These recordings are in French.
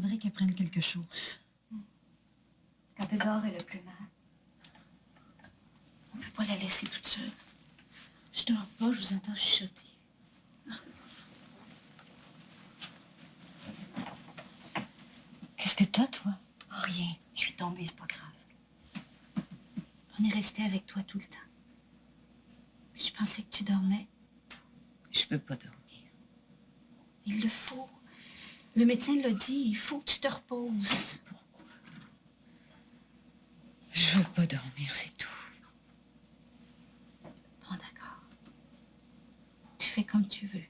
Faudrait qu'elle prenne quelque chose. Quand elle dort, elle a plus mal. On peut pas la laisser toute seule. Je dors pas, je vous entends chuchoter. Qu'est-ce que t'as, toi? Oh, rien. Je suis tombée, c'est pas grave. On est resté avec toi tout le temps. Mais je pensais que tu dormais. Je peux pas dormir. Il le faut. Le médecin l'a dit, il faut que tu te reposes. Pourquoi? Je veux pas dormir, c'est tout. Bon, d'accord. Tu fais comme tu veux.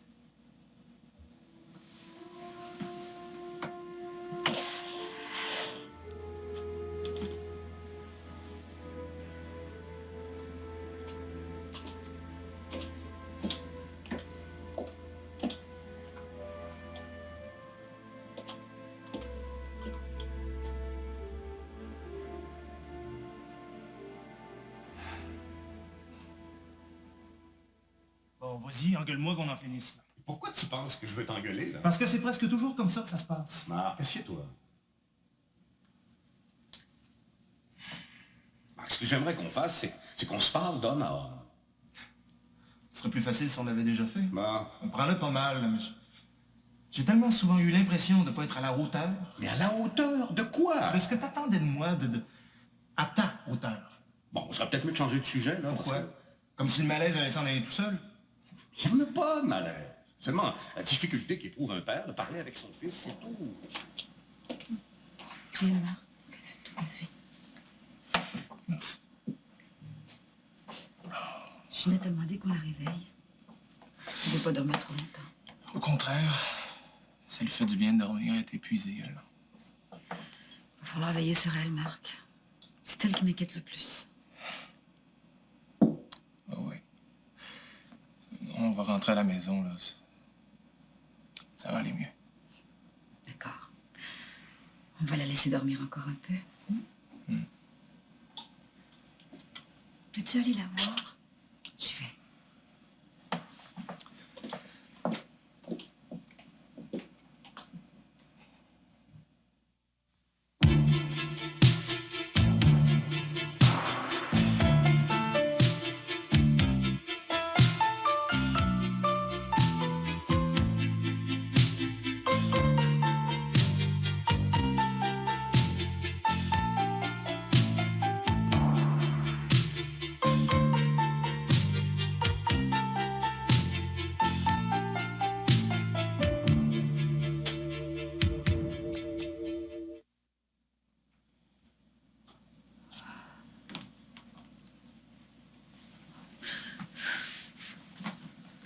Bon, vas-y, engueule-moi qu'on en finisse. Là. Pourquoi tu penses que je veux t'engueuler, là? Parce que c'est presque toujours comme ça que ça se passe. Marc, assieds-toi. Marc, ce que j'aimerais qu'on fasse, c'est qu'on se parle d'homme à homme. Ce serait plus facile si on l'avait déjà fait. Bah. On prend là pas mal, là, mais j'ai tellement souvent eu l'impression de ne pas être à la hauteur. Mais à la hauteur de quoi? De ce que t'attendais de moi, à ta hauteur. Bon, on serait peut-être mieux de changer de sujet, là. Pourquoi? Parce que Comme si le malaise allait s'en aller tout seul. il n'y en a pas de malaise. Seulement, la difficulté qu'éprouve un père de parler avec son fils, c'est tout. Tiens, Marc, tout café. Merci. Ginette a demandé qu'on la réveille. Tu ne veux pas dormir trop longtemps. Au contraire, ça lui fait du bien de dormir, elle est épuisée, elle. Va falloir veiller sur elle, Marc. C'est elle qui m'inquiète le plus. Ah oui. On va rentrer à la maison, là. Ça va aller mieux. D'accord. On va la laisser dormir encore un peu. Peux-tu aller la voir? J'y vais.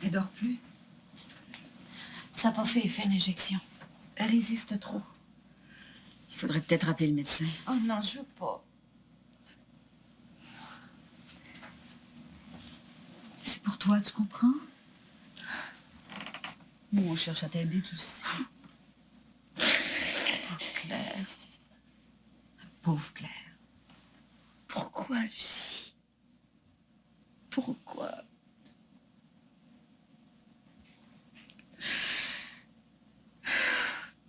Elle dort plus? Ça n'a pas fait effet l'injection. Elle résiste trop. Il faudrait peut-être appeler le médecin. Oh non, je veux pas. C'est pour toi, tu comprends? Nous, on cherche à t'aider, tu le sais. Oh, Claire. Pauvre Claire. Pourquoi, Lucie? Pourquoi?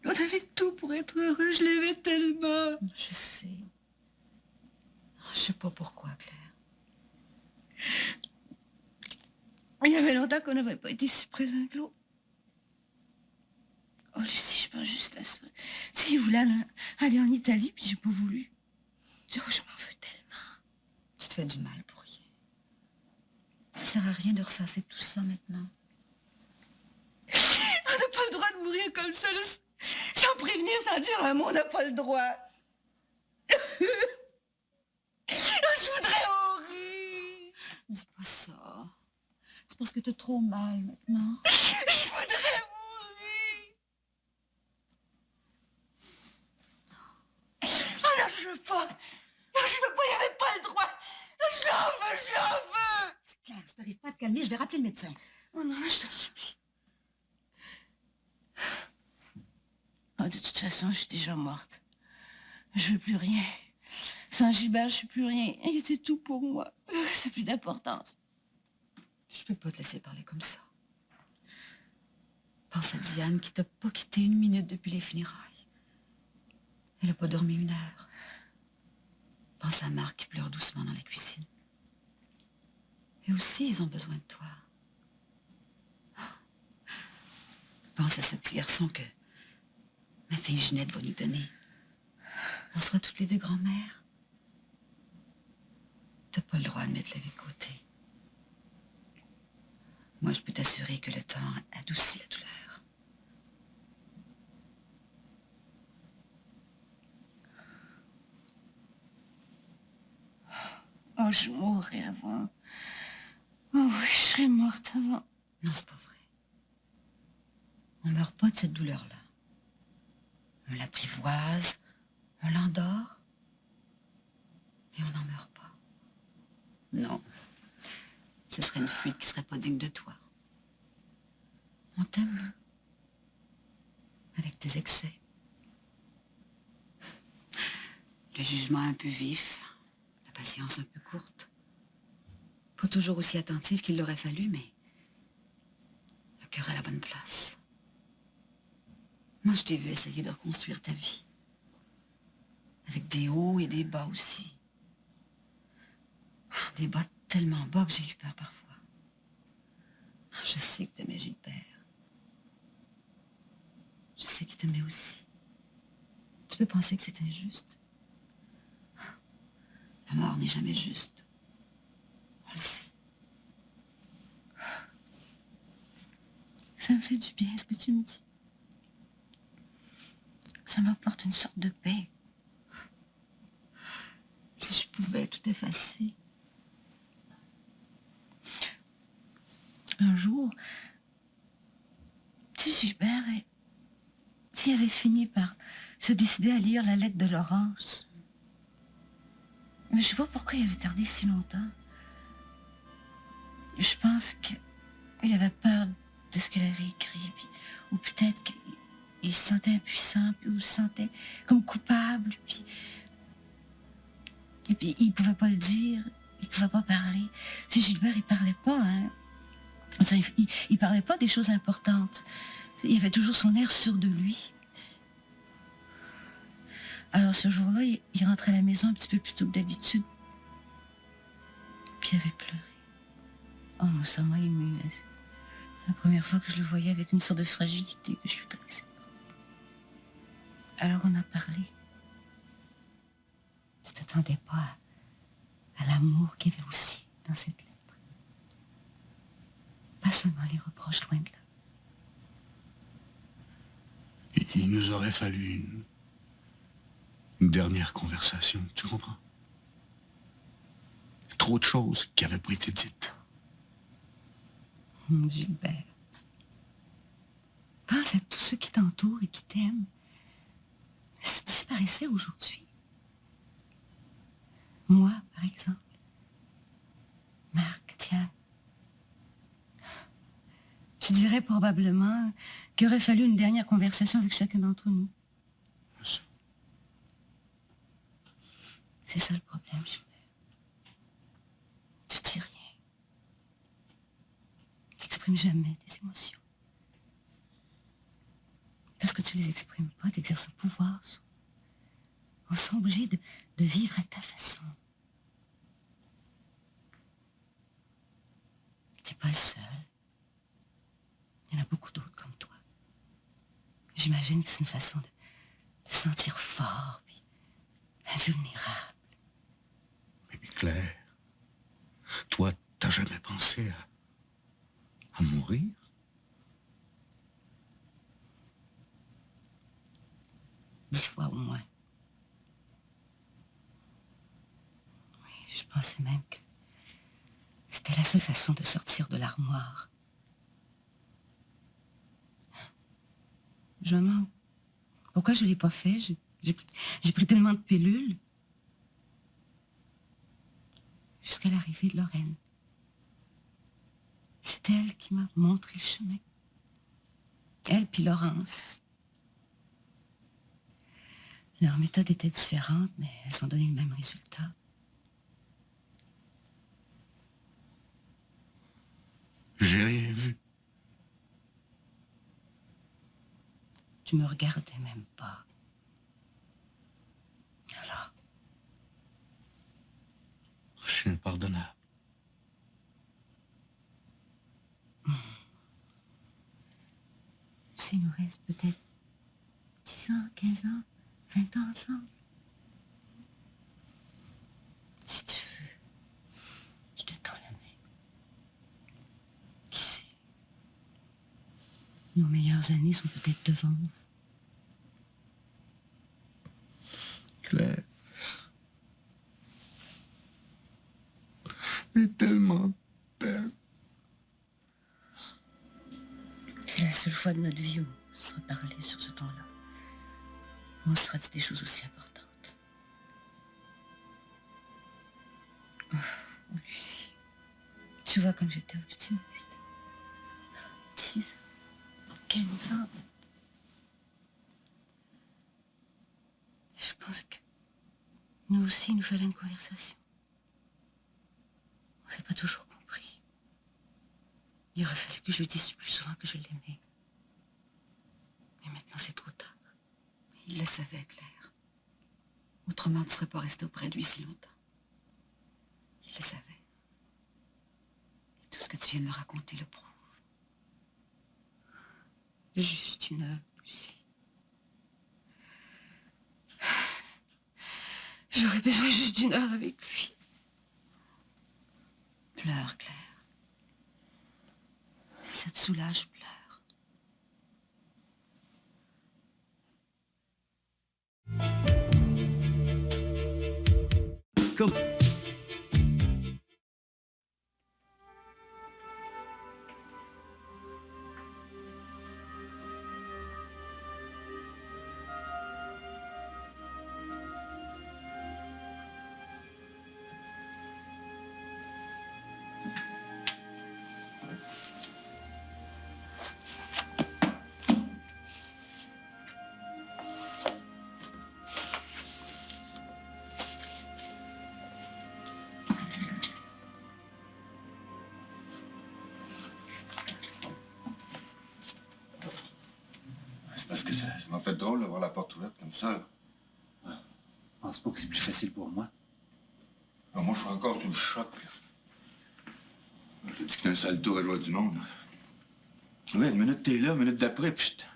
On avait tout pour être heureux, je l'aimais tellement. Je sais. Je sais pas pourquoi, Claire. Il y avait longtemps qu'on n'avait pas été si près l'un de l'autre. Oh, Lucie, je pense juste à ça. Tu sais, il voulait aller en Italie, puis j'ai pas voulu. Oh, je m'en veux tellement. Tu te fais du mal pour rien. Ça sert à rien de ressasser tout ça maintenant. On n'a pas le droit de mourir comme ça, là, sans prévenir, sans dire un mot, on n'a pas le droit. Je voudrais mourir. Dis pas ça. C'est parce que t'as trop mal maintenant. Je voudrais mourir. Oh non, je veux pas. Non, je veux pas, il n'y avait pas le droit. Je l'en veux, je l'en veux. Claire, si t'arrives pas à te calmer, je vais rappeler le médecin. Oh non, je t'en supplie. Oh, de toute façon, je suis déjà morte. Je veux plus rien. Sans Gilbert, je suis plus rien. Il était tout pour moi. Ça n'a plus d'importance. Je peux pas te laisser parler comme ça. Pense à Diane qui t'a pas quitté une minute depuis les funérailles. Elle n'a pas dormi 1 heure. Pense à Marc qui pleure doucement dans la cuisine. Et aussi, ils ont besoin de toi. Pense à ce petit garçon que ma fille Ginette va nous donner. On sera toutes les deux grand-mères. T'as pas le droit de mettre la vie de côté. Moi, je peux t'assurer que le temps adoucit la douleur. Oh, je mourrai avant. Oh oui, je serais morte avant. Non, c'est pas vrai. On meurt pas de cette douleur-là. On l'apprivoise, on l'endort, mais on n'en meurt pas. Non. Ce serait une fuite qui serait pas digne de toi. On t'aime, nous. Avec tes excès. Le jugement un peu vif, la patience un peu courte. Pas toujours aussi attentive qu'il l'aurait fallu, mais le cœur à la bonne place. Moi, je t'ai vu essayer de reconstruire ta vie. Avec des hauts et des bas aussi. Des bas tellement bas que j'ai eu peur parfois. Je sais que t'aimais Gilbert. Je sais qu'il t'aimait aussi. Tu peux penser que c'est injuste. La mort n'est jamais juste. On le sait. Ça me fait du bien ce que tu me dis. Ça m'apporte une sorte de paix. Si je pouvais tout effacer. Un jour, si Gilbert s'il avait fini par se décider à lire la lettre de Laurence. Mais je sais pas pourquoi il avait tardé si longtemps. Je pense qu'il avait peur de ce qu'elle avait écrit, ou peut-être qu'il se sentait impuissant, ou se sentait comme coupable, et puis il pouvait pas le dire, il pouvait pas parler. Si Gilbert, il parlait pas, hein. Enfin, il parlait pas des choses importantes. Il avait toujours son air sûr de lui. Alors ce jour-là, il rentrait à la maison un petit peu plus tôt que d'habitude. Puis il avait pleuré. Oh, ça m'a émue. C'est la première fois que je le voyais avec une sorte de fragilité que je ne connaissais pas. Alors on a parlé. Je ne t'attendais pas à l'amour qu'il y avait aussi dans cette lettre. Pas seulement les reproches, loin de là. Il nous aurait fallu une dernière conversation, tu comprends? Trop de choses qui n'avaient pas été dites. Gilbert, pense à tous ceux qui t'entourent et qui t'aiment. S'ils disparaissaient aujourd'hui. Moi, par exemple. Marc, tiens. Je dirais probablement qu'il aurait fallu une dernière conversation avec chacun d'entre nous. C'est ça le problème, Gilbert. Tu dis rien. Tu n'exprimes jamais tes émotions. Parce que tu les exprimes pas, tu exerces un pouvoir. On sera obligé de vivre à ta façon. Tu n'es pas le seul. Il y en a beaucoup d'autres comme toi. J'imagine que c'est une façon de sentir fort, puis invulnérable. Mais Claire, toi, t'as jamais pensé à mourir? 10 fois au moins. Oui, je pensais même que c'était la seule façon de sortir de l'armoire. Je me demande pourquoi je ne l'ai pas fait. J'ai pris tellement de pilules. Jusqu'à l'arrivée de Lorraine. C'est elle qui m'a montré le chemin. Elle puis Laurence. Leurs méthodes étaient différentes, mais elles ont donné le même résultat. J'ai rien vu. Tu me regardais même pas. impardonnable. Il nous reste peut-être 10 ans, 15 ans, 20 ans ensemble. Si tu veux, je te tends la main. Qui sait? Nos meilleures années sont peut-être devant nous. Claire. J'ai tellement peur. C'est la seule fois de notre vie où on se sera parlé sur ce ton-là. Où on sera dit des choses aussi importantes. Oh, Lucie. Tu vois comme j'étais optimiste. 10 ans, 15 ans. Je pense que nous aussi, il nous fallait une conversation. On s'est pas toujours compris. Il aurait fallu que je lui dise plus souvent que je l'aimais. Mais maintenant, c'est trop tard. Il le savait, Claire. Autrement, tu ne serais pas restée auprès de lui si longtemps. Il le savait. Et tout ce que tu viens de me raconter le prouve. Juste une heure, Lucie. J'aurais besoin juste d'une heure avec lui. Pleure, Claire. Si ça te soulage, pleure. Comme... C'est parce que ça m'a fait drôle d'avoir la porte ouverte comme ça. Là. Je pense pas que c'est plus facile pour moi. Alors, moi, je suis encore sous le choc. Là. Je te dis que c'est un sale tour à joie du monde. Là. Oui, une minute t'es là, une minute d'après, putain.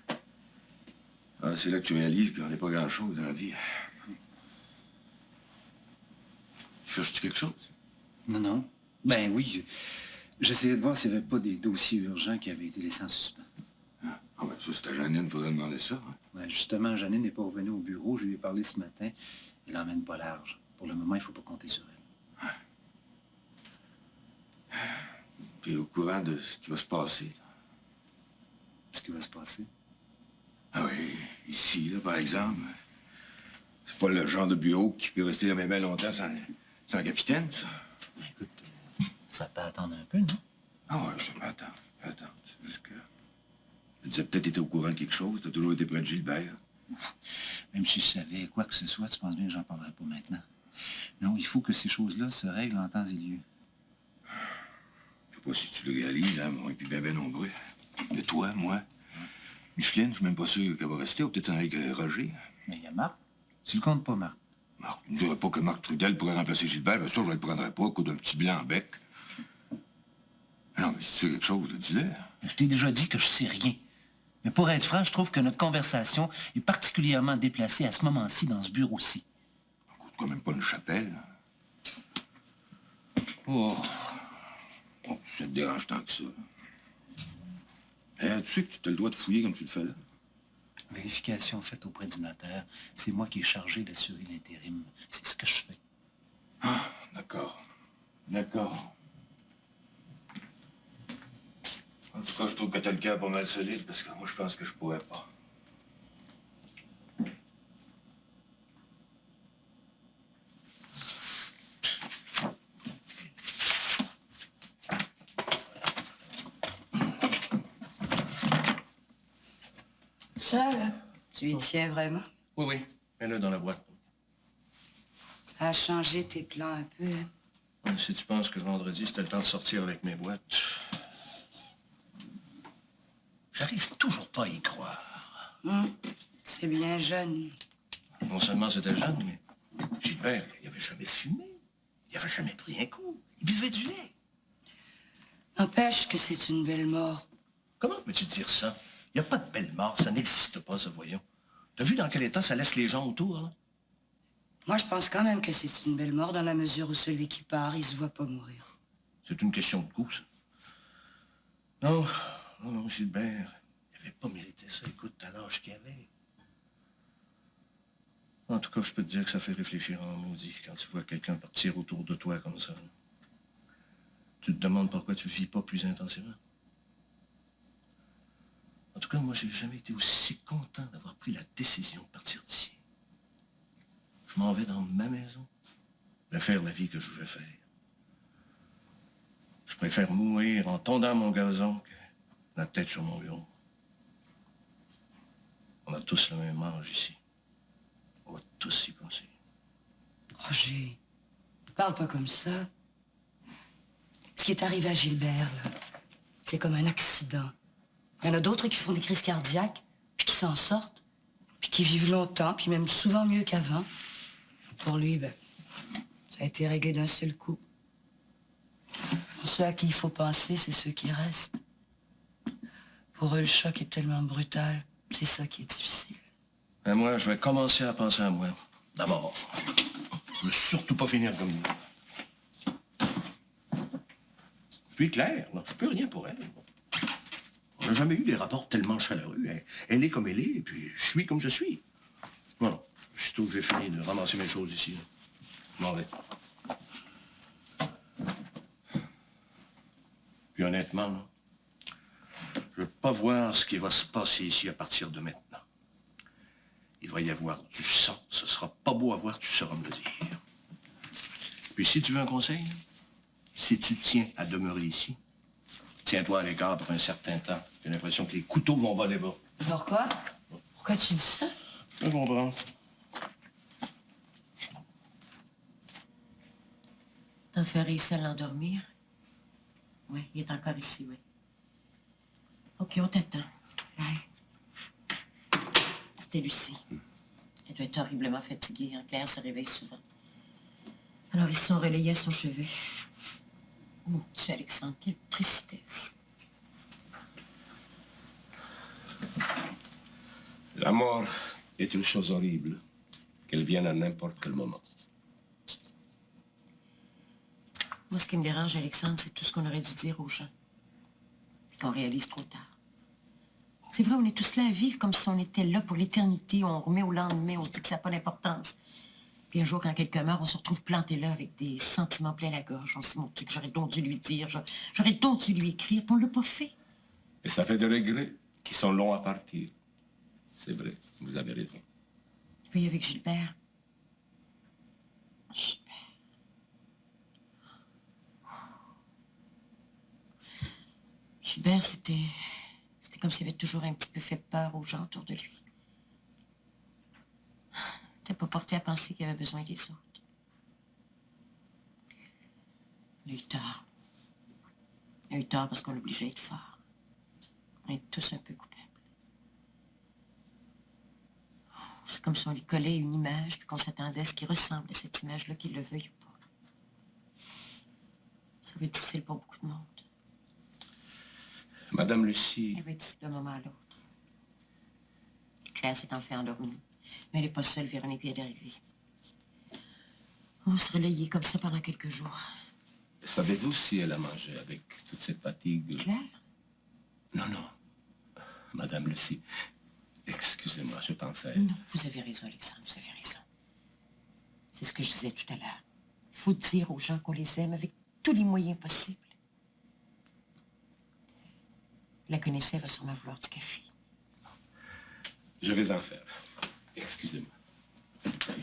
Ah, c'est là que tu réalises qu'on n'est pas grand-chose dans la vie. Cherches-tu quelque chose? Non, non. Ben oui, j'essayais de voir s'il n'y avait pas des dossiers urgents qui avaient été laissés en suspens. Ah, ben ça, c'était Janine, il faudrait demander ça. Hein? Ouais, justement, Janine n'est pas revenue au bureau. Je lui ai parlé ce matin. Elle n'emmène pas large. Pour le moment, il ne faut pas compter sur elle. Puis au courant de ce qui va se passer. Là. Ce qui va se passer? Ah oui, ici, là, par exemple. C'est pas le genre de bureau qui peut rester là même bien longtemps sans capitaine, ça. Ben, écoute, ça peut attendre un peu, non? Ah ouais, je peux attendre. Attends, c'est juste que... Tu as peut-être été au courant de quelque chose. T'as toujours été près de Gilbert. Même si je savais quoi que ce soit, tu penses bien que j'en parlerai pas maintenant. Non, il faut que ces choses-là se règlent en temps et lieu. Je sais pas si tu le réalises, hein, moi, et puis ben nombreux. Mais toi, moi, Micheline, je suis même pas sûr qu'elle va rester, ou peut-être avec Roger. Mais il y a Marc. Tu le comptes pas, Marc. Marc, tu ne dirais pas que Marc Trudel pourrait remplacer Gilbert, bien sûr, je ne le prendrais pas, à cause d'un petit blanc en bec. Non, mais si tu sais quelque chose, dis-le. Je t'ai déjà dit que je sais rien. Mais pour être franc, je trouve que notre conversation est particulièrement déplacée à ce moment-ci dans ce bureau-ci. C'est quand même pas une chapelle. Oh, ça te dérange tant que ça. Tu sais que tu as le droit de fouiller comme tu le fais là. Vérification faite auprès du notaire. C'est moi qui est chargé d'assurer l'intérim. C'est ce que je fais. Ah, d'accord. D'accord. En tout cas, je trouve que t'as le cœur pas mal solide, parce que moi, je pense que je pourrais pas. Ça, là, tu y tiens vraiment? Oui, oui. Mets-le dans la boîte. Ça a changé tes plans un peu, hein? Si tu penses que vendredi, c'était le temps de sortir avec mes boîtes... J'arrive toujours pas à y croire. C'est bien jeune. Non seulement c'était jeune, mais Gilbert, il avait jamais fumé. Il avait jamais pris un coup. Il buvait du lait. N'empêche que c'est une belle mort. Comment peux-tu dire ça? Il n'y a pas de belle mort, ça n'existe pas, ça, voyons. T'as vu dans quel état ça laisse les gens autour, là? Moi, je pense quand même que c'est une belle mort dans la mesure où celui qui part, il se voit pas mourir. C'est une question de goût, ça. Non, non, Gilbert, il n'avait pas mérité ça, écoute, à l'âge qu'il avait. En tout cas, je peux te dire que ça fait réfléchir en maudit quand tu vois quelqu'un partir autour de toi comme ça. Tu te demandes pourquoi tu ne vis pas plus intensément. En tout cas, moi, j'ai jamais été aussi content d'avoir pris la décision de partir d'ici. Je m'en vais dans ma maison, de faire la vie que je veux faire. Je préfère mourir en tondant mon gazon que la tête sur mon bureau. On a tous le même âge ici. On va tous y penser. Roger, parle pas comme ça. Ce qui est arrivé à Gilbert, là, c'est comme un accident. Il y en a d'autres qui font des crises cardiaques, puis qui s'en sortent, puis qui vivent longtemps, puis même souvent mieux qu'avant. Pour lui, ben, ça a été réglé d'un seul coup. Ceux à qui il faut penser, c'est ceux qui restent. Pour eux, le choc est tellement brutal. C'est ça qui est difficile. Et moi, je vais commencer à penser à moi. D'abord. Je veux surtout pas finir comme lui. Puis Claire, non, je peux rien pour elle. On n'a jamais eu des rapports tellement chaleureux. Elle est comme elle est, et puis je suis comme je suis. Non, aussitôt que j'ai fini de ramasser mes choses ici, là, je m'en vais. Puis honnêtement, là, je veux pas voir ce qui va se passer ici à partir de maintenant. Il va y avoir du sang. Ce sera pas beau à voir, tu sauras me le dire. Puis si tu veux un conseil, si tu tiens à demeurer ici, tiens-toi à l'écart pour un certain temps. J'ai l'impression que les couteaux vont voler bas. Pourquoi? Pourquoi tu dis ça? Je comprends. T'en fais réussir à l'endormir? Oui, il est encore ici, oui. OK, on t'attend. Bye. C'était Lucie. Elle doit être horriblement fatiguée. Hein? Claire se réveille souvent. Alors, ils se sont relayés à son chevet. Mon Dieu, Alexandre, quelle tristesse. La mort est une chose horrible, qu'elle vienne à n'importe quel moment. Moi, ce qui me dérange, Alexandre, c'est tout ce qu'on aurait dû dire aux gens. Et qu'on réalise trop tard. C'est vrai, on est tous là à vivre comme si on était là pour l'éternité. On remet au lendemain, on se dit que ça n'a pas d'importance. Puis un jour, quand quelqu'un meurt, on se retrouve planté là avec des sentiments pleins la gorge. On se dit, mon Dieu, que j'aurais donc dû lui dire, j'aurais donc dû lui écrire, puis on ne l'a pas fait. Et ça fait des regrets qui sont longs à partir. C'est vrai, vous avez raison. Puis avec Gilbert. Gilbert. Gilbert, c'était comme s'il avait toujours un petit peu fait peur aux gens autour de lui. Il n'était pas porté à penser qu'il avait besoin des autres. Il a eu tort. Il a eu tort parce qu'on l'obligeait à être fort. On est tous un peu coupables. C'est comme si on lui collait une image puis qu'on s'attendait à ce qu'il ressemble à cette image-là, qu'il le veuille ou pas. Ça va être difficile pour beaucoup de monde. Madame Lucie, Elle va être ici d'un moment à l'autre. Claire s'est en fait endormie. Mais elle n'est pas seule, Véronique vient d'arriver. On va se relayer comme ça pendant quelques jours. savez-vous si elle a mangé avec toute cette fatigue? Claire? Non, non. Madame Lucie, excusez-moi, je pensais... Non, vous avez raison, Alexandre, vous avez raison. C'est ce que je disais tout à l'heure. Il faut dire aux gens qu'on les aime avec tous les moyens possibles. La connaissée, elle va sûrement vouloir du café. Je vais en faire. Excusez-moi. S'il vous plaît.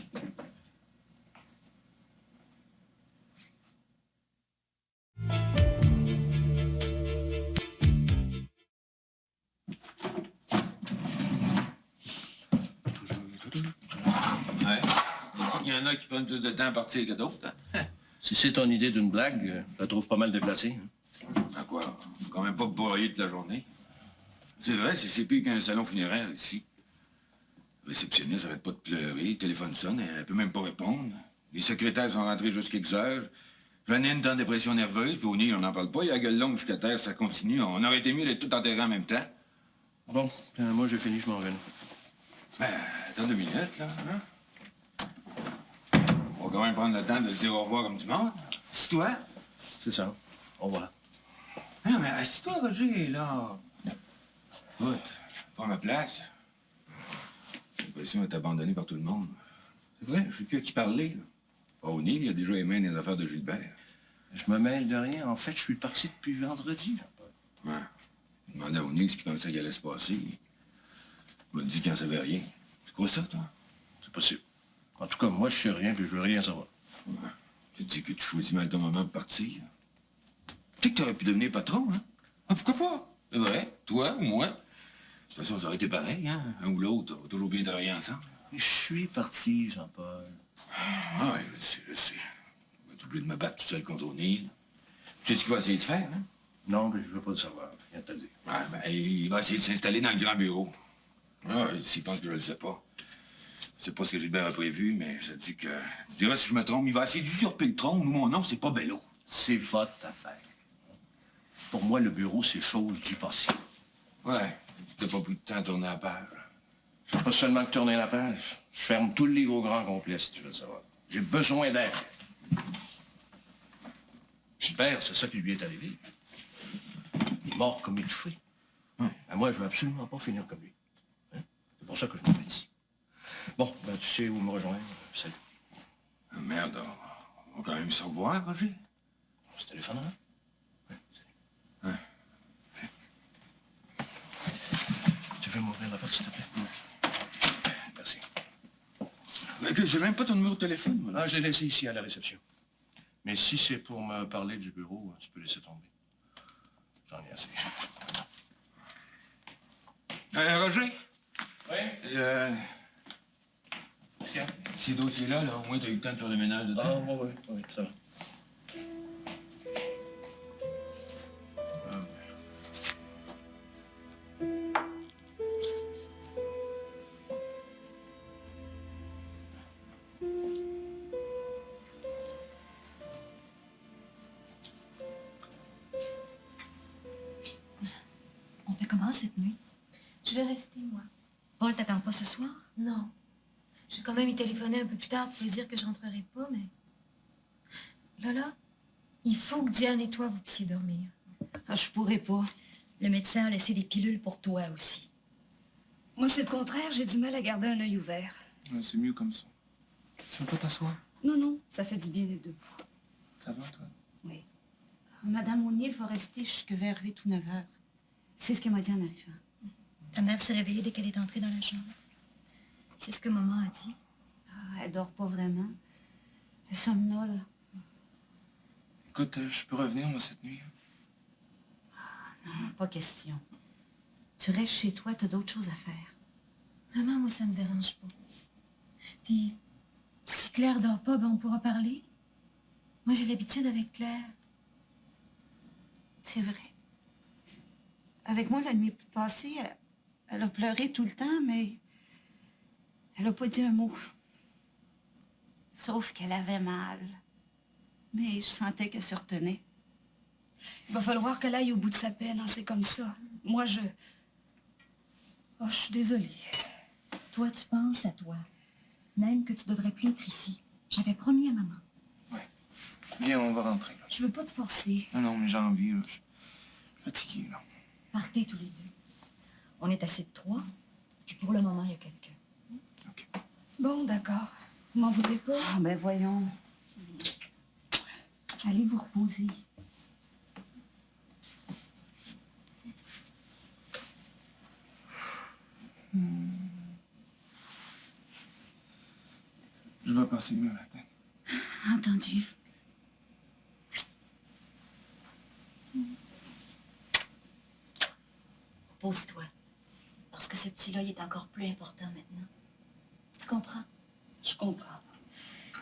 Ouais. Il y en a qui prennent plus de temps à partir que d'autres. Hein? Si c'est ton idée d'une blague, je la trouve pas mal déplacée. À quoi? Quand même pas broyer toute la journée. C'est vrai, c'est pire qu'un salon funéraire ici. Le réceptionniste arrête pas de pleurer, le téléphone sonne, elle peut même pas répondre. Les secrétaires sont rentrés jusqu'à quelques heures. Janine est en dépression nerveuse, puis O'Neill, on n'en parle pas. Il a la gueule longue jusqu'à terre, ça continue. On aurait été mieux d'être tout enterré en même temps. Bon, moi j'ai fini, je m'en vais. Là. Ben, attends 2 minutes, là, hein? On va quand même prendre le temps de se dire au revoir comme du monde. Assis-toi. C'est ça. Au revoir. Non, mais assis-toi, Roger, là. Écoute, prends ma place. J'ai l'impression d'être abandonné par tout le monde. C'est vrai, je sais plus à qui parler, là. O'Neill, il a déjà les mains dans les affaires de Gilbert. Je me mêle de rien. En fait, je suis parti depuis vendredi. Ouais. Il demandait à O'Neill ce qu'il pensait qu'il allait se passer. Il m'a dit qu'il n'en savait rien. C'est quoi ça, toi? C'est possible. En tout cas, moi, je sais rien, puis je veux rien savoir. Ouais. Tu dis que tu choisis mal ton moment pour partir. Tu sais que t'aurais pu devenir patron, hein? Ah, pourquoi pas? C'est vrai. Toi ou moi. De toute façon, ça aurait été pareil, hein? Un ou l'autre, on a toujours bien travaillé ensemble. Mais je suis parti, Jean-Paul. Ah, ouais, je sais. Je vais être obligé de me battre tout seul contre O'Neill. Tu sais ce qu'il va essayer de faire, hein? Non, mais je veux pas le savoir. Je viens de te le dire. Ouais, ben, il va essayer de s'installer dans le grand bureau. Ah, s'il pense que je le sais pas. Je sais pas ce que Gilbert a prévu, mais je dis que... Tu diras si je me trompe, il va essayer d'usurper le trône. Mon nom, c'est pas Bello. C'est votre affaire. Pour moi, le bureau, c'est chose du passé. Ouais, t'as pas pris de temps à tourner la page. Je fais pas seulement que tourner la page. Je ferme tout le livre au grand complet, si tu veux le savoir. J'ai besoin d'air. Gilbert, c'est ça qui lui est arrivé. Il est mort comme étouffé. Ouais. Ben, moi, je veux absolument pas finir comme lui. Hein? C'est pour ça que je me mets ici. Bon, ben, tu sais où me rejoindre. Salut. Ah, merde, on va quand même se revoir, Roger. On se téléphonera. Ouais, salut. Ouais. Tu veux m'ouvrir la porte, s'il te plaît? Merci. J'ai même pas ton numéro de téléphone, moi. là. Ah, je l'ai laissé ici, à la réception. Mais si c'est pour me parler du bureau, tu peux laisser tomber. J'en ai assez. Roger? Oui? Qu'est-ce qu'il y a? Ces dossiers-là, là, au moins, t'as eu le temps de faire le ménage dedans. Ah, oui, ça va. Ah, On fait comment cette nuit? Je vais rester, moi. Paul t'attend pas ce soir? Non. J'ai quand même y téléphoné un peu plus tard pour lui dire que je rentrerai pas, mais... Lola, il faut que Diane et toi, vous puissiez dormir. Ah, je pourrais pas. Le médecin a laissé des pilules pour toi aussi. Moi, c'est le contraire. J'ai du mal à garder un œil ouvert. Ouais, c'est mieux comme ça. Tu veux pas t'asseoir? Non, non, ça fait du bien d'être debout. Ça va, toi? Oui. Madame O'Neill va rester jusque vers 8 ou 9 heures. C'est ce qu'elle m'a dit en arrivant. Ta mère s'est réveillée dès qu'elle est entrée dans la chambre. C'est ce que maman a dit. Ah, elle dort pas vraiment. Elle somnole. Écoute, je peux revenir, moi, cette nuit. Non, pas question. Tu restes chez toi, t'as d'autres choses à faire. Maman, moi, ça me dérange pas. Puis, si Claire dort pas, ben on pourra parler. Moi, j'ai l'habitude avec Claire. C'est vrai. Avec moi, la nuit passée, elle a pleuré tout le temps, mais elle a pas dit un mot. Sauf qu'elle avait mal. Mais je sentais qu'elle se retenait. Il va falloir qu'elle aille au bout de sa peine, hein, c'est comme ça. Moi, je... Oh, je suis désolée. Toi, tu penses à toi. Même que tu devrais plus être ici. J'avais promis à maman. Viens, on va rentrer, là. Je veux pas te forcer. Non, mais j'ai envie, là. Je suis fatigué, là. Partez tous les deux. On est assez de 3. Puis pour le moment, il y a quelqu'un. OK. Bon, d'accord. Vous m'en voudrez pas? Ah, ben voyons. Allez vous reposer. Je vais passer demain matin. Entendu. Repose-toi. Parce que ce petit-là, il est encore plus important maintenant. Tu comprends? Je comprends.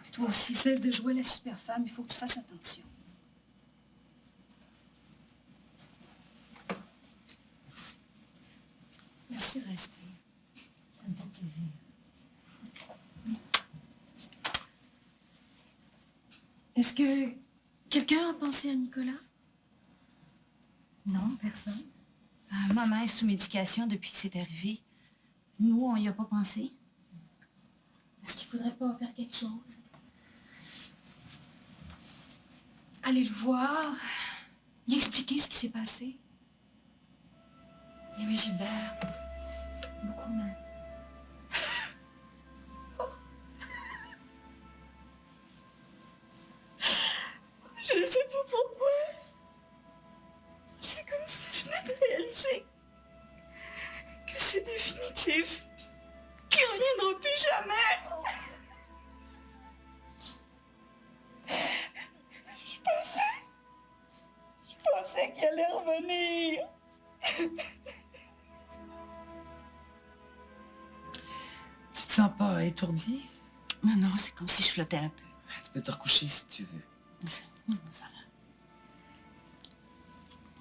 Puis toi aussi, cesse de jouer la super femme. Il faut que tu fasses attention. Merci de rester. Ça me fait plaisir. Est-ce que Quelqu'un a pensé à Nicolas? Non, personne. Maman est sous médication depuis que c'est arrivé. Nous, on y a pas pensé. Est-ce qu'il faudrait pas faire quelque chose? Aller le voir, lui expliquer ce qui s'est passé. Il aimait Gilbert. Beaucoup même. Je ne sais pas pourquoi. C'est comme si je venais de réaliser que c'est définitif, qu'il reviendra plus jamais. Je pensais qu'il allait revenir. Tu te sens pas étourdie? Non, non, c'est comme si je flottais un peu. Tu peux te recoucher si tu veux. Non, ça va.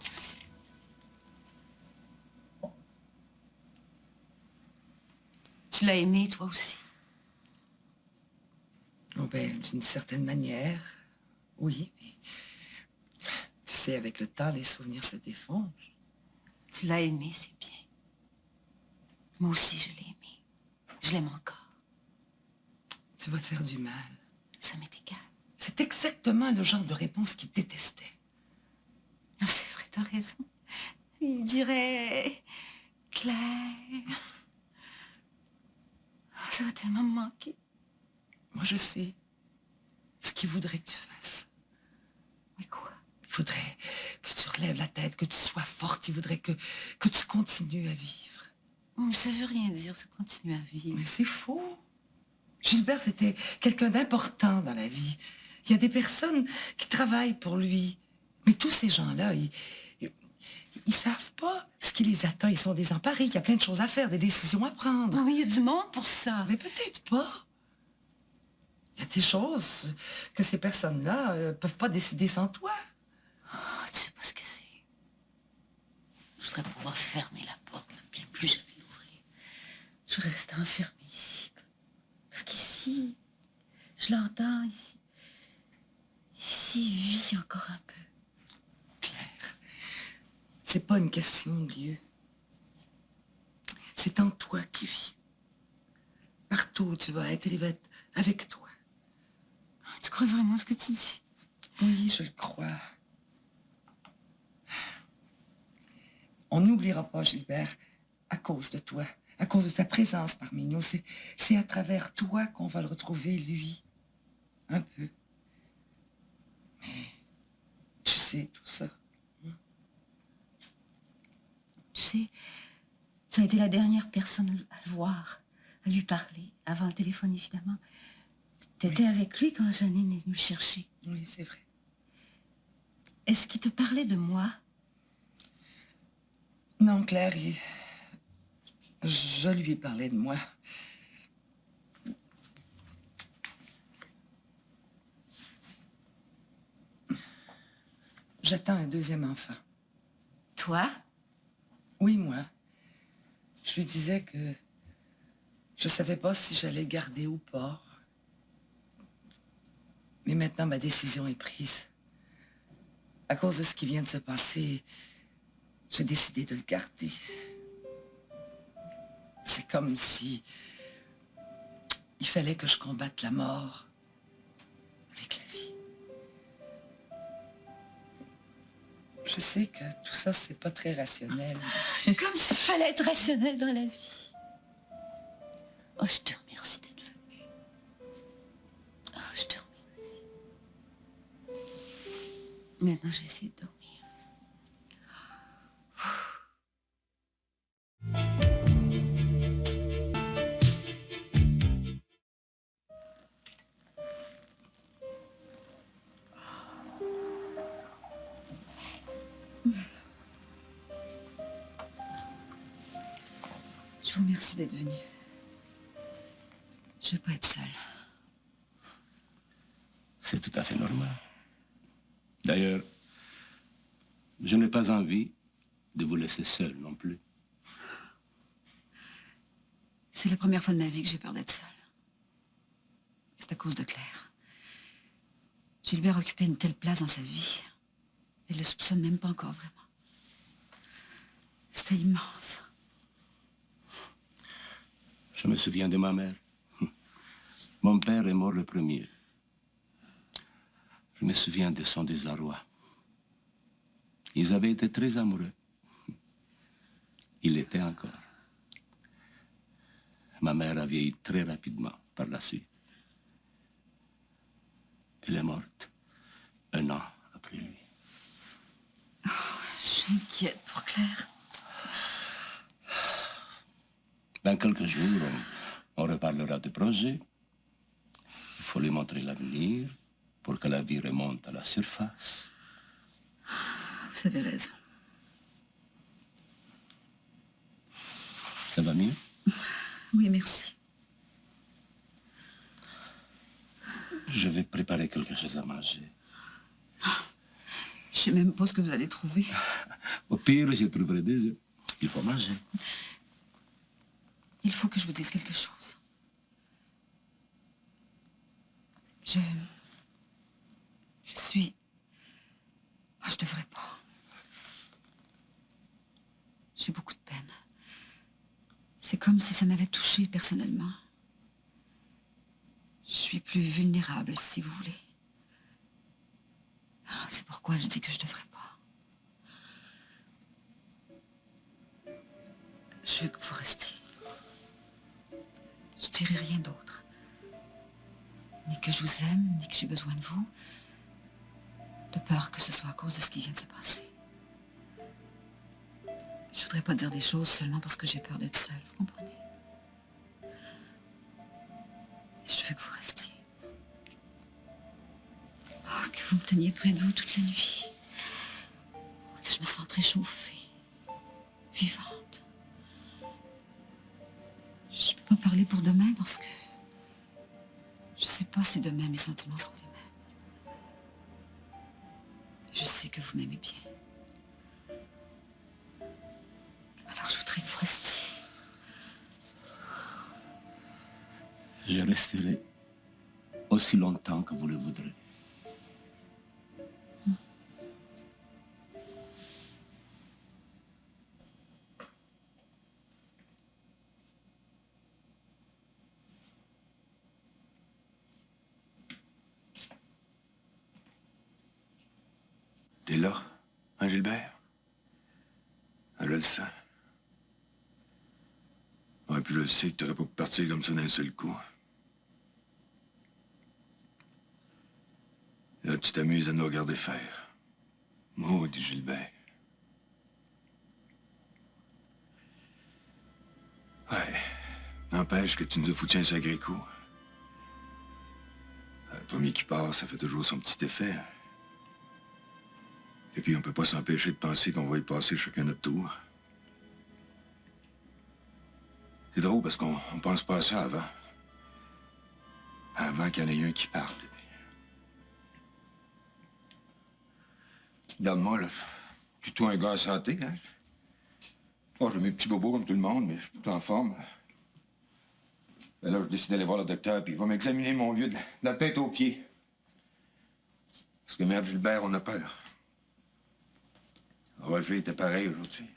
Merci. Tu l'as aimé, toi aussi? Oh ben, d'une certaine manière, oui, mais tu sais, avec le temps, les souvenirs se défont. Tu l'as aimé, c'est bien. Moi aussi, je l'ai aimé. Je l'aime encore. Tu vas te faire du mal. Ça m'est égal. C'est exactement le genre de réponse qu'il détestait. Non, c'est vrai, t'as raison. Il dirait... Claire... Oh, ça va tellement me manquer. Moi, je sais ce qu'il voudrait que tu fasses. Mais quoi? Il voudrait que tu relèves la tête, que tu sois forte. Il voudrait que tu continues à vivre. Mais ça veut rien dire, ça continue à vivre. Mais c'est faux. Gilbert, c'était quelqu'un d'important dans la vie. Il y a des personnes qui travaillent pour lui. Mais tous ces gens-là, ils savent pas ce qui les attend. Ils sont désemparés. Il y a plein de choses à faire, des décisions à prendre. Non, mais il y a du monde pour ça. Mais peut-être pas. Il y a des choses que ces personnes-là peuvent pas décider sans toi. Oh, tu sais pas ce que c'est. Je voudrais pouvoir fermer la porte, ne plus jamais l'ouvrir. Je voudrais rester enfermée ici. Parce qu'ici, je l'entends ici. Ici, il vit encore un peu. Claire, c'est pas une question de lieu. C'est en toi qui vis. Partout où tu vas être, il va être avec toi. Tu crois vraiment ce que tu dis? Oui, je le crois. On n'oubliera pas Gilbert à cause de toi, à cause de ta présence parmi nous. C'est à travers toi qu'on va le retrouver, lui. Un peu. Mais tu sais tout ça. Tu sais, tu as été la dernière personne à le voir, à lui parler, avant le téléphone, évidemment. T'étais avec lui quand Janine est venue me chercher. Oui, c'est vrai. Est-ce qu'il te parlait de moi? Non, Claire, je lui ai parlé de moi. J'attends un deuxième enfant. Toi? Oui, moi. Je lui disais que je savais pas si j'allais le garder ou pas. Mais maintenant, ma décision est prise. À cause de ce qui vient de se passer, j'ai décidé de le garder. C'est comme si il fallait que je combatte la mort avec la vie. Je sais que tout ça, c'est pas très rationnel. Comme s'il fallait être rationnel dans la vie. Oh, je te remercie d'être venu. Oh, je te remercie. Maintenant, je vais essayer de dormir. Je vous remercie d'être venu. Je ne veux pas être seule. C'est tout à fait normal. D'ailleurs, je n'ai pas envie de vous laisser seul non plus. C'est la première fois de ma vie que j'ai peur d'être seule. C'est à cause de Claire. Gilbert occupait une telle place dans sa vie. Il ne le soupçonne même pas encore vraiment. C'était immense. Je me souviens de ma mère. Mon père est mort le premier. Je me souviens de son désarroi. Ils avaient été très amoureux. Il l'était encore. Ma mère a vieilli très rapidement par la suite. Elle est morte 1 an après lui. Je suis inquiète pour Claire. Dans quelques jours, on reparlera du projet. Il faut lui montrer l'avenir pour que la vie remonte à la surface. Vous avez raison. Ça va mieux? Oui, merci. Je vais préparer quelque chose à manger. Je sais même pas ce que vous allez trouver. Au pire, je trouverai des œufs. Il faut manger. Il faut que je vous dise quelque chose. Je suis... Oh, je devrais pas. J'ai beaucoup de peine. C'est comme si ça m'avait touchée personnellement. Je suis plus vulnérable, si vous voulez. Ah, c'est pourquoi je dis que je devrais pas. Je veux que vous restiez. Je dirai rien d'autre. Ni que je vous aime, ni que j'ai besoin de vous. De peur que ce soit à cause de ce qui vient de se passer. Je voudrais pas dire des choses seulement parce que j'ai peur d'être seule, vous comprenez? Je veux que vous restiez. Oh, que vous me teniez près de vous toute la nuit. Que je me sente réchauffée, vivante. Je peux pas parler pour demain parce que je sais pas si demain mes sentiments seront les mêmes. Je sais que vous m'aimez bien. Alors je voudrais que vous restiez. Je resterai aussi longtemps que vous le voudrez. T'es là, hein, Gilbert? Ah, je le sens. Ouais, puis je sais que t'aurais pas pu partir comme ça d'un seul coup. Là, tu t'amuses à nous regarder faire. Maudit Gilbert. Ouais. N'empêche que tu nous as foutu un sacré coup. Le premier qui part, ça fait toujours son petit effet. Et puis, on peut pas s'empêcher de penser qu'on va y passer chacun notre tour. C'est drôle parce qu'on pense pas à ça avant. Avant qu'il y en ait un qui parte. Regarde-moi, là, je suis plutôt un gars en santé, hein. Oh, j'ai mes petits bobos comme tout le monde, mais je suis plutôt en forme. Ben là, je décide d'aller voir le docteur, puis il va m'examiner mon vieux de la tête aux pieds. Parce que merde, Gilbert, on a peur. Roger était pareil aujourd'hui.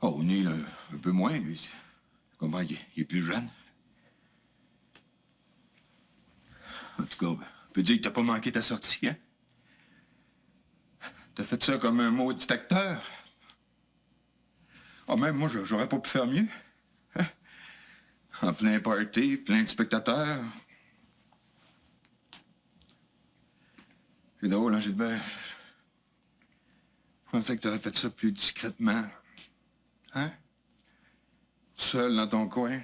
Oh, Neil, un peu moins, lui. Je comprends qu'il est plus jeune. En tout cas, on peut dire que t'as pas manqué ta sortie, hein? T'as fait ça comme un maudit acteur. Oh, même moi, j'aurais pas pu faire mieux. Hein? En plein party, plein de spectateurs. C'est drôle, hein, Gilbert? Je pensais que t'aurais fait ça plus discrètement. Hein? Seul dans ton coin.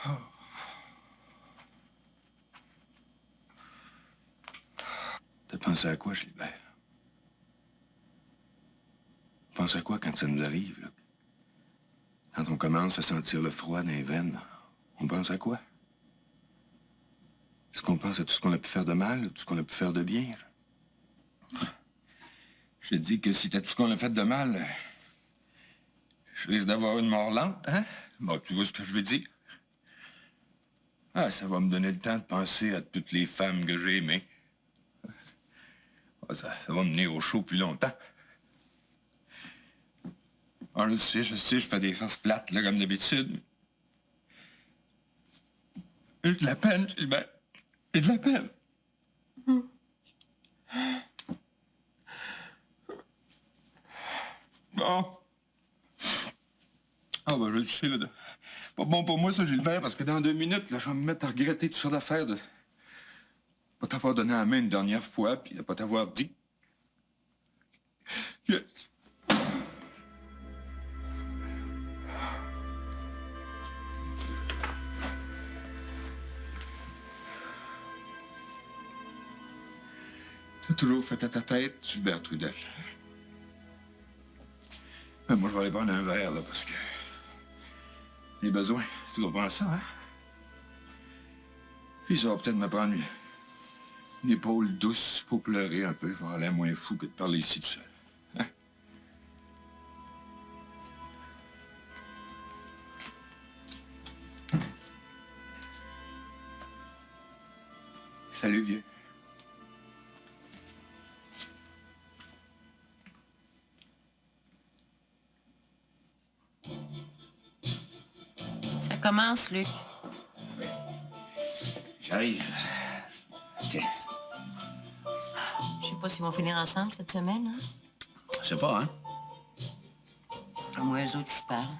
Oh. T'as pensé à quoi, Gilbert? Pense à quoi quand ça nous arrive, là? Quand on commence à sentir le froid dans les veines, on pense à quoi? Est-ce qu'on pense à tout ce qu'on a pu faire de mal ou tout ce qu'on a pu faire de bien? Je te dis que si t'as tout ce qu'on a fait de mal, je Je risque d'avoir une mort lente, hein? Bon, tu vois ce que je veux dire? Ah, ça va me donner le temps de penser à toutes les femmes que j'ai aimées. Ah, ça va me mener au chaud plus longtemps. Ah, je sais, je fais des faces plates, là, comme d'habitude. J'ai de la peine, Gilbert. J'ai de la peine. Bon. Ah, ben, je le sais, là. Pas bon pour moi, ça, Gilbert, parce que dans 2 minutes, là, je vais me mettre à regretter toutes sortes d'affaires de pas t'avoir donné la main une dernière fois, puis de pas t'avoir dit. que- T'as toujours fait à ta tête, Gilbert Trudel. Mais moi, je vais aller prendre un verre, là, parce que j'ai besoin. Tu comprends ça, hein? Puis ça va peut-être me prendre une épaule douce pour pleurer un peu. Il va avoir l'air moins fou que de parler ici tout seul. Hein? Salut, vieux. Ça commence, Luc. J'arrive. Tiens. Je sais pas s'ils vont finir ensemble cette semaine, hein? Je sais pas, hein? Au moins, eux autres, ils se parlent.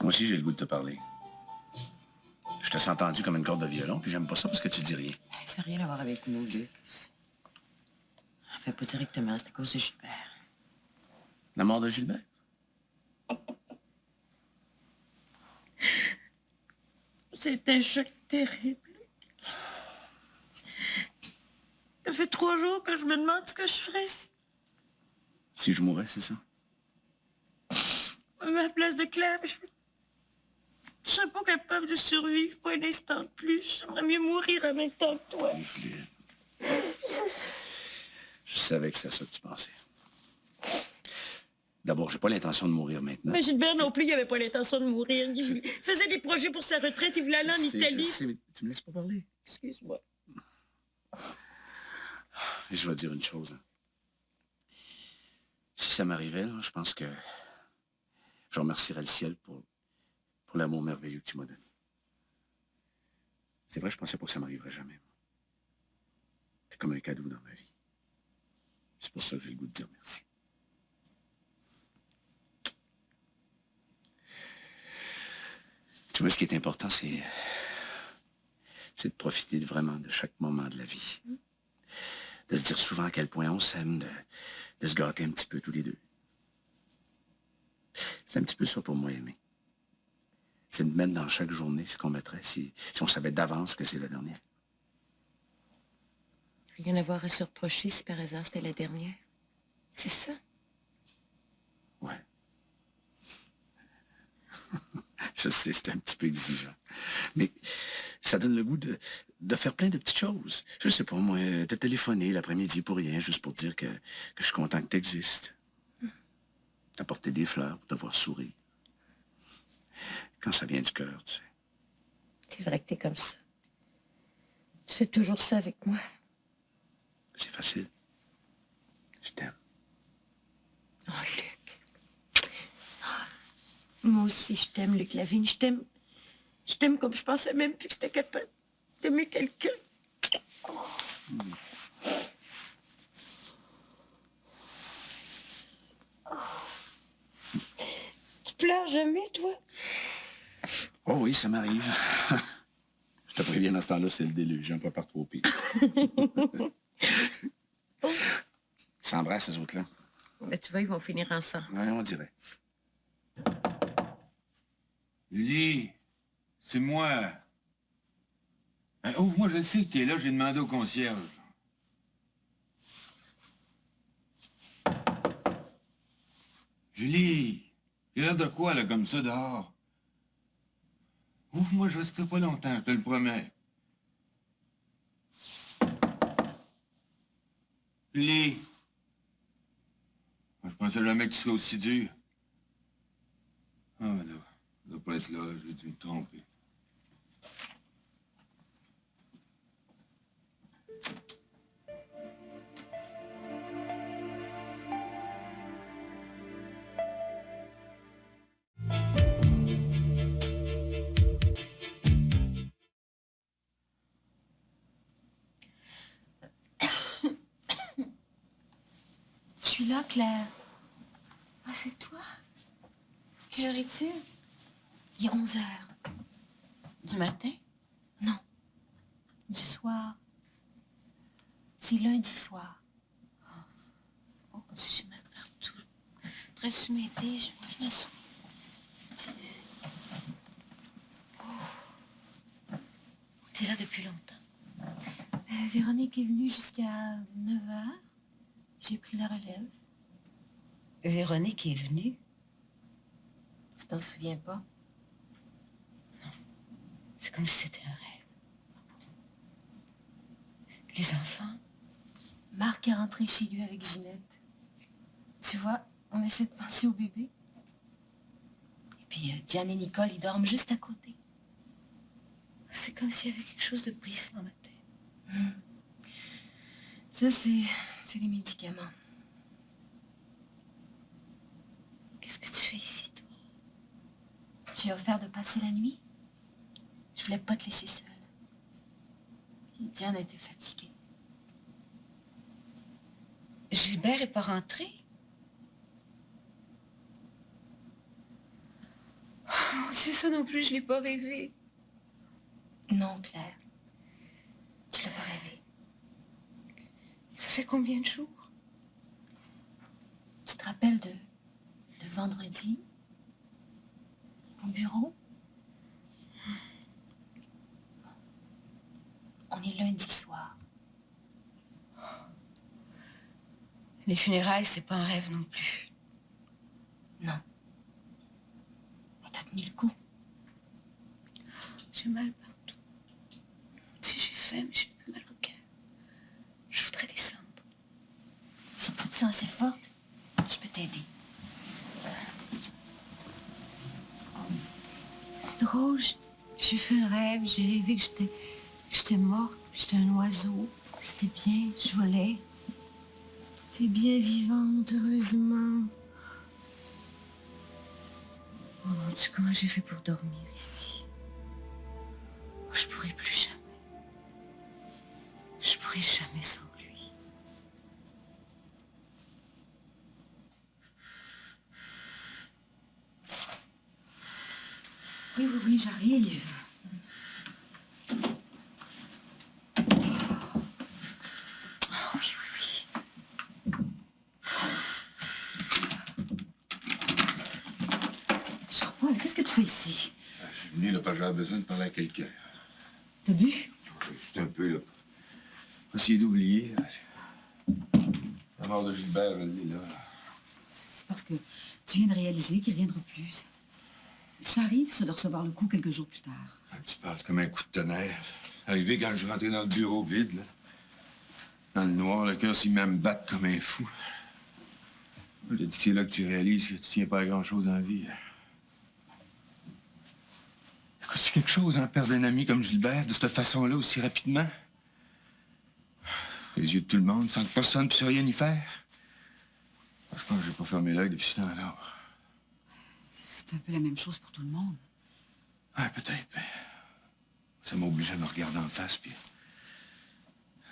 Moi aussi, j'ai le goût de te parler. Je te sens tendu comme une corde de violon, puis j'aime pas ça parce que tu dis rien. Ça n'a rien à voir avec nous, Luc. Enfin, pas directement, c'est à cause de Gilbert. La mort de Gilbert? C'est un choc terrible. Ça fait 3 jours que je me demande ce que je ferais Si je mourais, c'est ça? à ma place de Claire. Je serais pas capable de survivre pas un instant de plus. J'aimerais mieux mourir en même temps que toi. Evelyne. Je savais que c'était ça que tu pensais. D'abord, j'ai pas l'intention de mourir maintenant. Mais Gilbert non plus, il avait pas l'intention de mourir. Il faisait des projets pour sa retraite, il voulait aller en Italie. Je sais, mais tu me laisses pas parler. Excuse-moi. Et je vais te dire une chose. Hein. Si ça m'arrivait, là, je pense que je remercierais le ciel pour l'amour merveilleux que tu m'as donné. C'est vrai, je pensais pas que ça m'arriverait jamais. C'est comme un cadeau dans ma vie. C'est pour ça que j'ai le goût de dire merci. Tu vois, ce qui est important, c'est de profiter vraiment de chaque moment de la vie. De se dire souvent à quel point on s'aime, de se gâter un petit peu tous les deux. C'est un petit peu ça pour moi, aimer. C'est de mettre dans chaque journée ce qu'on mettrait si on savait d'avance que c'est la dernière. Rien à voir à se reprocher si par hasard c'était la dernière. C'est ça. Ouais. Je sais, c'est un petit peu exigeant. Mais ça donne le goût de faire plein de petites choses. Je sais pas, moi, te téléphoner l'après-midi pour rien, juste pour dire que je suis content que tu existes. T'apporter des fleurs pour te voir sourire. Quand ça vient du cœur, tu sais. C'est vrai que t'es comme ça. Tu fais toujours ça avec moi. C'est facile. Je t'aime. Oh, Luc. Oh, moi aussi, je t'aime, Luc Lavigne. Je t'aime. Je t'aime comme je pensais même plus que j'étais capable d'aimer quelqu'un. Oh. Oh. Tu pleures jamais, toi? Oh oui, ça m'arrive. Je te préviens, dans ce temps-là, c'est le déluge. J'en prépare trop pire. Ils s'embrassent, ces autres-là. Mais tu vois, ils vont finir ensemble. Ouais, on dirait. Lily, c'est moi. Ouvre-moi, je sais que t'es là, j'ai demandé au concierge. Julie, il a l'air de quoi, là, comme ça, dehors? Ouvre-moi, je resterai pas longtemps, je te le promets. Julie! Je pensais jamais que tu serais aussi dur. Ah, là. Ça doit pas être là. J'ai dû me tromper. Je suis là, Claire. Ah, c'est toi? Quelle heure est-il? Il est 11 heures. Du matin? Non. Du soir. C'est lundi soir. Oh, j'ai mal partout. Voudrais-tu m'aider? Je voudrais m'asseoir. T'es là depuis longtemps. Véronique est venue jusqu'à 9 heures. J'ai pris la relève. Véronique est venue. Tu t'en souviens pas? C'est comme si c'était un rêve. Les enfants? Marc est rentré chez lui avec Ginette. Tu vois, on essaie de penser au bébé. Et puis Diane et Nicole, ils dorment juste à côté. C'est comme s'il y avait quelque chose de brisé dans ma tête. Ça, c'est les médicaments. Qu'est-ce que tu fais ici, toi? J'ai offert de passer la nuit. Je voulais pas te laisser seule. Puis Diane était fatiguée. Gilbert est pas rentré? Oh mon Dieu, ça non plus, je l'ai pas rêvé. Non, Claire. Tu l'as pas rêvé. Ça fait combien de jours? Tu te rappelles de vendredi? Au bureau? Bon. On est lundi soir. Les funérailles, c'est pas un rêve non plus. Non. Mais t'as tenu le coup. J'ai mal partout. Si j'ai faim, mais j'ai mal au cœur. Je voudrais descendre. Si tu te sens assez forte, je peux t'aider. C'est drôle, j'ai fait un rêve, j'ai rêvé que j'étais morte, puis j'étais un oiseau. C'était bien, je volais. T'es bien vivante, heureusement. Oh mon Dieu, comment j'ai fait pour dormir ici? Oh, je pourrai plus jamais. Je pourrai jamais sans lui. Oui, j'arrive. Oh oui, oui, oui. Jean-Paul, qu'est-ce que tu fais ici? Je suis venu là parce que j'avais besoin de parler à quelqu'un. T'as bu? Juste un peu, là. Essayer d'oublier. La mort de Gilbert, elle est là. C'est parce que tu viens de réaliser qu'il ne reviendra plus. Ça arrive, ça, de recevoir le coup quelques jours plus tard. Tu parles comme un coup de tonnerre. Arrivé quand je suis rentré dans le bureau vide, là. Dans le noir, le cœur s'est mis à me battre comme un fou. J'ai dit que c'est là que tu réalises que tu tiens pas à grand-chose en vie. Écoute, c'est quelque chose, hein, perdre un ami comme Gilbert, de cette façon-là, aussi rapidement. Les yeux de tout le monde, sans que personne ne puisse rien y faire. Je pense que j'ai pas fermé l'œil depuis ce temps-là. C'est un peu la même chose pour tout le monde. Ouais, peut-être, mais ça m'a obligé à me regarder en face, puis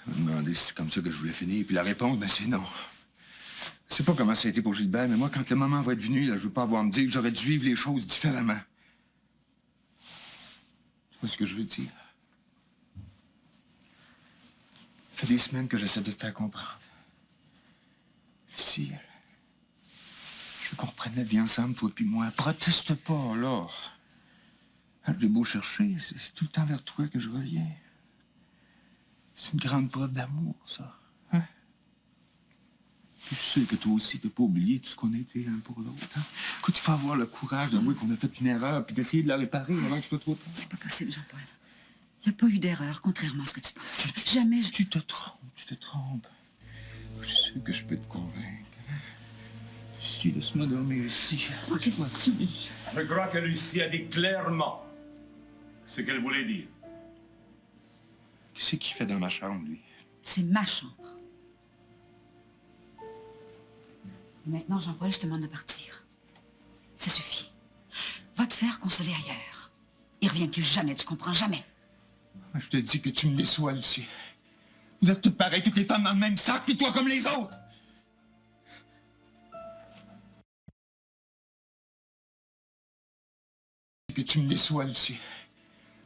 me demander si c'est comme ça que je voulais finir. Puis la réponse, ben c'est non. Je sais pas comment ça a été pour Gilbert, mais moi, quand le moment va être venu, là, je veux pas avoir à me dire que j'aurais dû vivre les choses différemment. Tu vois ce que je veux dire? Ça fait des semaines que j'essaie de te faire comprendre. Si je veux qu'on reprenne la vie ensemble, toi puis moi. Proteste pas, là. J'ai beau chercher, c'est tout le temps vers toi que je reviens. C'est une grande preuve d'amour, ça. Hein? Puis je sais que toi aussi, t'as pas oublié tout ce qu'on a été l'un pour l'autre. Hein? Écoute, il faut avoir le courage d'avouer qu'on a fait une erreur puis d'essayer de la réparer avant que ce soit trop tard. C'est pas possible, Jean-Paul. Il n'y a pas eu d'erreur, contrairement à ce que tu penses. Jamais je... Tu te trompes, tu te trompes. Je sais que je peux te convaincre. Si, laisse-moi dormir ici. Qu'est-ce que tu dis? Je crois que Lucie a dit clairement ce qu'elle voulait dire. Qu'est-ce qu'il fait dans ma chambre, lui? C'est ma chambre. Maintenant, Jean-Paul, je te demande de partir. Ça suffit. Va te faire consoler ailleurs. Il revient plus jamais, tu comprends? Jamais. Je te dis que tu me déçois, Lucie. Vous êtes toutes pareilles, toutes les femmes dans le même sac, puis toi comme les autres! Que tu me déçois, Lucie.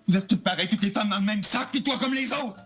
Vous êtes toutes pareilles, toutes les femmes dans le même sac, puis toi comme les autres!